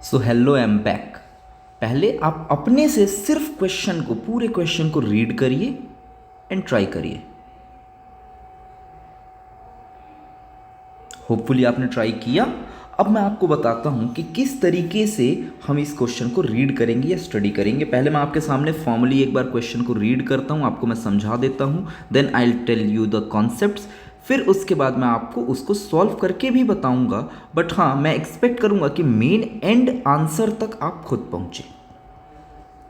So hello am back. पहले आप अपने से सिर्फ क्वेश्चन को, पूरे क्वेश्चन को रीड करिए एंड ट्राई करिए। होपफुली आपने ट्राई किया। अब मैं आपको बताता हूँ कि किस तरीके से हम इस क्वेश्चन को रीड करेंगे या स्टडी करेंगे। पहले मैं आपके सामने फॉर्मली एक बार क्वेश्चन को रीड करता हूँ, आपको मैं समझा देता हूँ, then I will tell you the concepts. फिर उसके बाद मैं आपको उसको सॉल्व करके भी बताऊंगा, बट हाँ, मैं एक्सपेक्ट करूंगा कि मेन एंड आंसर तक आप खुद पहुंचे।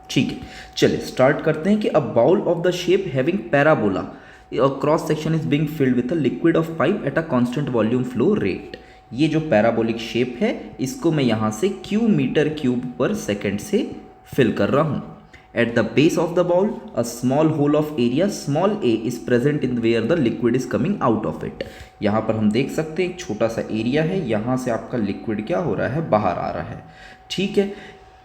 ठीक है, चलिए स्टार्ट करते हैं कि a bowl of the shape having parabola, a cross section is being filled with a liquid of pipe at a constant volume flow rate। ये जो पैराबोलिक शेप है इसको मैं यहाँ से क्यू मीटर क्यूब पर सेकेंड से फिल कर रहा हूँ। At the base of the bowl a small hole of area small A is present in where the liquid is coming out of it. यहाँ पर हम देख सकते हैं एक छोटा सा एरिया है, यहाँ से आपका लिक्विड क्या हो रहा है, बाहर आ रहा है। ठीक है,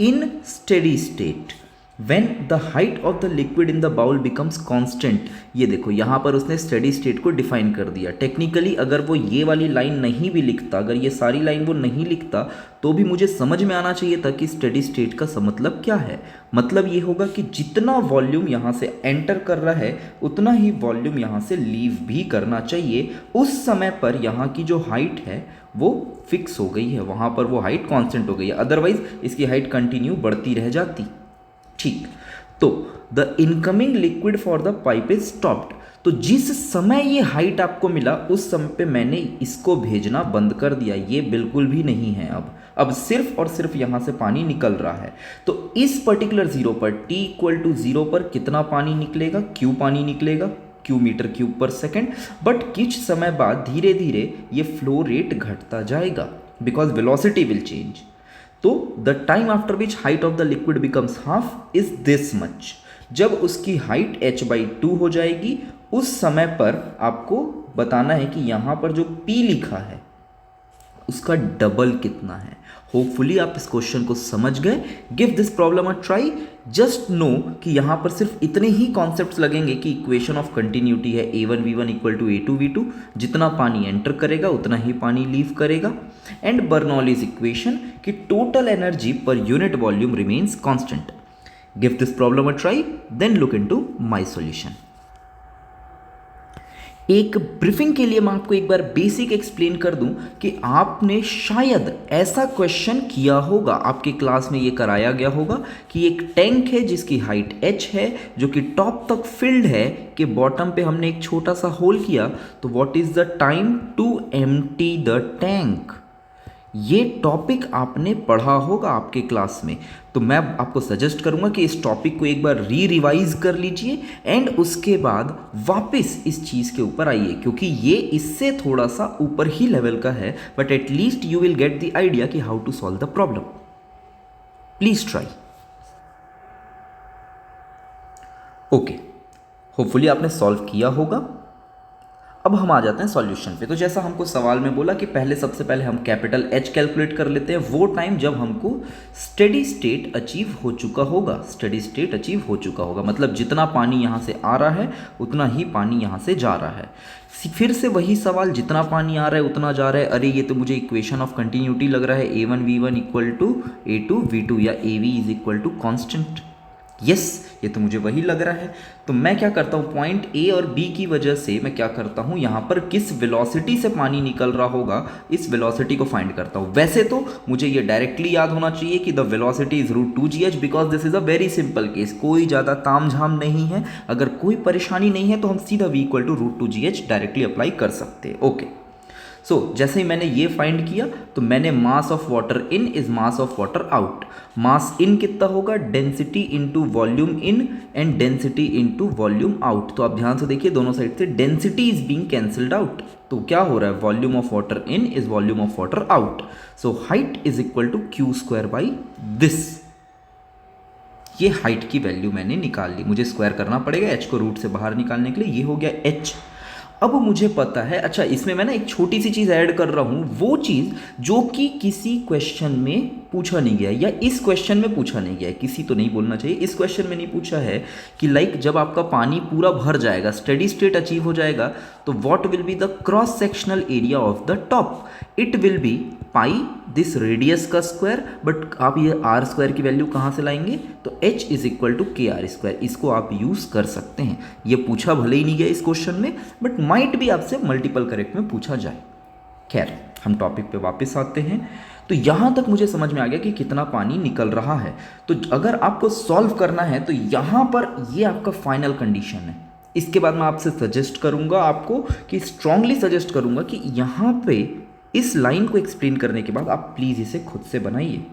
in steady state when the height of the liquid in the bowl becomes constant। ये देखो यहाँ पर उसने स्टेडी स्टेट को डिफाइन कर दिया। टेक्निकली अगर वो ये वाली लाइन नहीं भी लिखता, अगर ये सारी लाइन वो नहीं लिखता, तो भी मुझे समझ में आना चाहिए था कि स्टेडी स्टेट का मतलब क्या है। मतलब ये होगा कि जितना वॉल्यूम यहाँ से एंटर कर रहा है उतना ही वॉल्यूम यहाँ से लीव भी करना चाहिए। उस समय पर यहाँ की जो हाइट है वो फिक्स हो गई है, वहाँ पर वो हाइट कांस्टेंट हो गई है, अदरवाइज इसकी हाइट कंटिन्यू बढ़ती रह जाती। ठीक, तो the incoming liquid for the pipe is stopped. तो जिस समय ये हाइट आपको मिला उस समय पे मैंने इसको भेजना बंद कर दिया, ये बिल्कुल भी नहीं है। अब सिर्फ और सिर्फ यहाँ से पानी निकल रहा है। तो इस पर्टिकुलर जीरो पर t इक्वल टू 0 पर कितना पानी निकलेगा, क्यू पानी निकलेगा, क्यू मीटर क्यूब पर सेकेंड। बट कुछ समय बाद धीरे धीरे ये फ्लो रेट घटता जाएगा बिकॉज वेलोसिटी विल चेंज। तो the time after which height of the liquid becomes half is this much. जब उसकी हाइट h/2 हो जाएगी उस समय पर आपको बताना है कि यहाँ पर जो P लिखा है उसका डबल कितना है। होपफुली आप इस क्वेश्चन को समझ गए। Give this problem a try. Just know कि यहाँ पर सिर्फ इतने ही कॉन्सेप्ट्स लगेंगे कि इक्वेशन ऑफ कंटिन्यूटी है a1v1 इक्वल टू a2v2, जितना पानी एंटर करेगा उतना ही पानी लीव करेगा। एंड बर्नौलीज इक्वेशन कि total energy per unit volume remains constant. Give this problem a try, then look into my solution. एक ब्रीफिंग के लिए मैं आपको एक बार बेसिक एक्सप्लेन कर दूं कि आपने शायद ऐसा क्वेश्चन किया होगा, आपके क्लास में ये कराया गया होगा कि एक टैंक है जिसकी हाइट h है, जो कि टॉप तक फिल्ड है, कि बॉटम पे हमने एक छोटा सा होल किया। तो what is the time to empty the tank. ये टॉपिक आपने पढ़ा होगा आपके क्लास में। तो मैं आपको सजेस्ट करूंगा कि इस टॉपिक को एक बार रिवाइज कर लीजिए एंड उसके बाद वापस इस चीज़ के ऊपर आइए, क्योंकि ये इससे थोड़ा सा ऊपर ही लेवल का है, but at least you will get the idea कि how to solve the problem. Please try. Okay, hopefully आपने सॉल्व किया होगा। अब हम आ जाते हैं सॉल्यूशन पे। तो जैसा हमको सवाल में बोला कि पहले सबसे पहले हम कैपिटल H कैलकुलेट कर लेते हैं, वो टाइम जब हमको स्टेडी स्टेट अचीव हो चुका होगा। स्टेडी स्टेट अचीव हो चुका होगा मतलब जितना पानी यहाँ से आ रहा है उतना ही पानी यहाँ से जा रहा है। फिर से वही सवाल, जितना पानी आ रहा है उतना जा रहा है। अरे ये तो मुझे इक्वेशन ऑफ कंटिन्यूटी लग रहा है, a1v1 इक्वल टू a2v2 या av is equal to constant. Yes, ये तो मुझे वही लग रहा है। तो मैं क्या करता हूँ, पॉइंट ए और बी की वजह से मैं क्या करता हूँ, यहाँ पर किस वेलोसिटी से पानी निकल रहा होगा इस वेलोसिटी को फाइंड करता हूँ। वैसे तो मुझे ये डायरेक्टली याद होना चाहिए कि the velocity is √2gh, because this is a very simple case, कोई ज़्यादा तामझाम नहीं है। अगर कोई परेशानी नहीं है तो हम सीधा v equal to √2gh directly apply कर सकते हैं। ओके, सो जैसे ही मैंने ये फाइंड किया तो मैंने mass of water in is mass of water out. Mass in कितना होगा, density into volume in and density into volume out. तो आप ध्यान से देखिए, दोनों साइड से density is being cancelled out. तो क्या हो रहा है, volume of water in is volume of water out. So height is equal to q² by this. ये हाइट की वैल्यू मैंने निकाल ली। मुझे स्क्वायर करना पड़ेगा h को रूट से बाहर निकालने के लिए। ये हो गया h। अब मुझे पता है, अच्छा इसमें मैं ना एक छोटी सी चीज़ ऐड कर रहा हूँ, वो चीज़ जो कि किसी क्वेश्चन में पूछा नहीं गया या इस क्वेश्चन में पूछा नहीं गया है। किसी तो नहीं बोलना चाहिए, इस क्वेश्चन में नहीं पूछा है कि लाइक जब आपका पानी पूरा भर जाएगा, स्टेडी स्टेट अचीव हो जाएगा, तो what will be the cross sectional area of the top. It will be pi this radius का स्क्वायर, बट आप ये आर स्क्वायर की वैल्यू कहाँ से लाएंगे, तो h इज इक्वल टू के आर स्क्वायर, इसको आप यूज़ कर सकते हैं। ये पूछा भले ही नहीं गया इस क्वेश्चन में, बट माइट भी आपसे मल्टीपल करेक्ट में पूछा जाए। खैर, हम टॉपिक पे वापस आते हैं। तो यहाँ तक मुझे समझ में आ गया कि कितना पानी निकल रहा है। तो अगर आपको सॉल्व करना है तो यहाँ पर ये आपका फाइनल कंडीशन है। इसके बाद मैं आपसे सजेस्ट करूँगा, आपको कि स्ट्रांगली सजेस्ट करूँगा कि यहाँ पे इस लाइन को एक्सप्लेन करने के बाद आप प्लीज़ इसे खुद से बनाइए।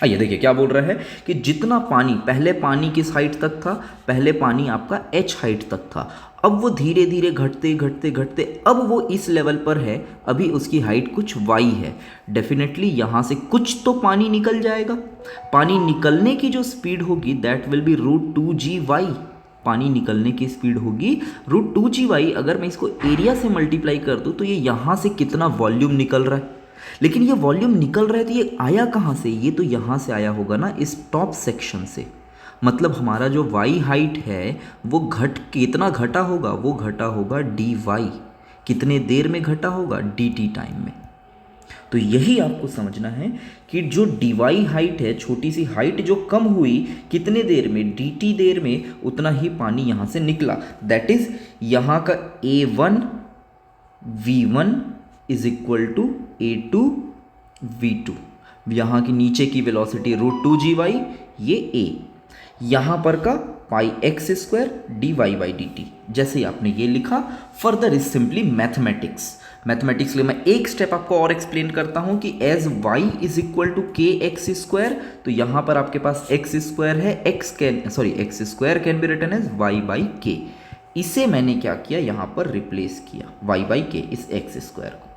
आइए देखिए क्या बोल रहा है कि जितना पानी, पहले पानी किस हाइट तक था, पहले पानी आपका h हाइट तक था, अब वो धीरे धीरे घटते घटते घटते अब वो इस लेवल पर है, अभी उसकी हाइट कुछ y है। डेफिनेटली यहाँ से कुछ तो पानी निकल जाएगा। पानी निकलने की जो स्पीड होगी दैट विल बी √2GY। पानी निकलने की स्पीड होगी √2GY। अगर मैं इसको एरिया से मल्टीप्लाई कर दूँ तो ये यहाँ से कितना वॉल्यूम निकल रहा है, लेकिन ये वॉल्यूम निकल रहा है तो ये आया कहाँ से, ये तो यहाँ से आया होगा ना, इस टॉप सेक्शन से। मतलब हमारा जो y हाइट है वो कितना घटा होगा, वो घटा होगा dy। कितने देर में घटा होगा, dt टाइम में। तो यही आपको समझना है कि जो dy हाइट है, छोटी सी हाइट जो कम हुई, कितने देर में, dt देर में उतना ही पानी यहाँ से निकला। दैट इज यहाँ का a1 v1 is equal to a2 v2। यहाँ की नीचे की वेलोसिटी √2GY, ये a, यहाँ पर का पाई एक्स स्क्वायर dy/dt। जैसे ही आपने ये लिखा, further is simply mathematics. Mathematics लिए मैं एक स्टेप आपको और एक्सप्लेन करता हूँ कि as y is equal to k x square, तो यहाँ पर आपके पास एक्स स्क्वायर है, x square can be written as y/k। इसे मैंने क्या किया, यहाँ पर रिप्लेस किया y/k, इस एक्स स्क्वायर को।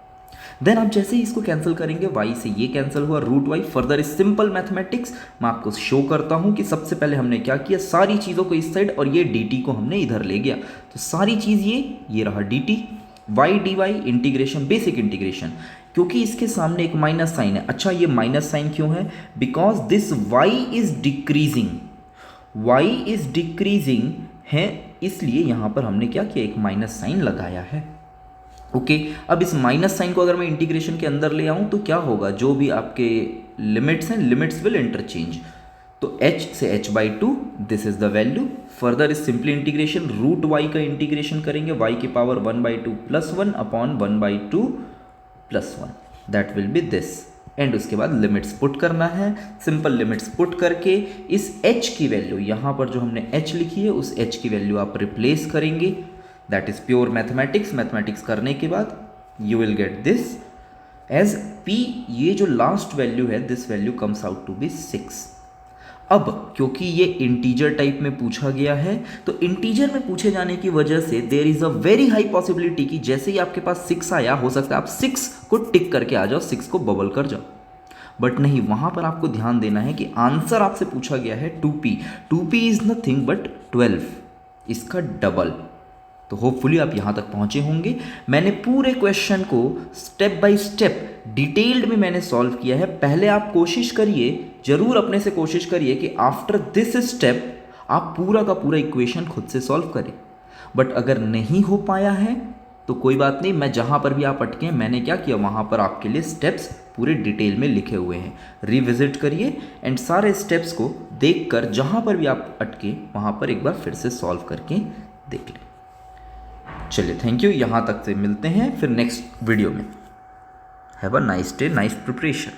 देन आप जैसे ही इसको कैंसिल करेंगे, y से ये कैंसिल हुआ, √y। Further is simple mathematics. मैं आपको शो करता हूँ कि सबसे पहले हमने क्या किया, सारी चीज़ों को इस साइड और ये dt को हमने इधर ले गया। तो सारी चीज़ ये रहा dt, y dy integration, basic integration. क्योंकि इसके सामने एक माइनस साइन है। अच्छा, ये माइनस साइन क्यों है, because this y is decreasing है, इसलिए यहाँ पर हमने क्या किया, एक माइनस साइन लगाया है। ओके, अब इस माइनस साइन को अगर मैं इंटीग्रेशन के अंदर ले आऊँ तो क्या होगा, जो भी आपके लिमिट्स हैं, लिमिट्स विल इंटरचेंज। तो h से h/2, this is the value. Further is simply integration, √y का इंटीग्रेशन करेंगे, y की power 1/2 + 1 upon 1/2 + 1, that will be this. And उसके बाद लिमिट्स पुट करना है। सिंपल लिमिट्स पुट करके इस h की वैल्यू, यहाँ पर जो हमने h लिखी है उस h की वैल्यू आप रिप्लेस करेंगे। That is pure mathematics. Mathematics करने के बाद you will get this as p। ये जो लास्ट वैल्यू है, this value comes out to be 6। अब क्योंकि ये इंटीजर टाइप में पूछा गया है, तो इंटीजर में पूछे जाने की वजह से there is a very high possibility कि जैसे ही आपके पास 6 आया, हो सकता है आप 6 को टिक करके आ जाओ, 6 को बबल कर जाओ। बट नहीं, वहाँ पर आपको ध्यान देना है कि आंसर आपसे पूछा गया है 2p। 2p is nothing but 12, इसका डबल। तो होपफुली आप यहाँ तक पहुँचे होंगे। मैंने पूरे क्वेश्चन को स्टेप बाय स्टेप डिटेल्ड में मैंने सॉल्व किया है। पहले आप कोशिश करिए, जरूर अपने से कोशिश करिए कि आफ्टर दिस स्टेप आप पूरा का पूरा इक्वेशन खुद से सॉल्व करें। बट अगर नहीं हो पाया है तो कोई बात नहीं, मैं जहाँ पर भी आप अटके, मैंने क्या किया, वहाँ पर आपके लिए स्टेप्स पूरे डिटेल में लिखे हुए हैं। रिविजिट करिए एंड सारे स्टेप्स को देखकर जहाँ पर भी आप अटके वहाँ पर एक बार फिर से सॉल्व करके देख लें। चलिए, थैंक यू। यहाँ तक से मिलते हैं फिर नेक्स्ट वीडियो में। Have a nice day, nice preparation.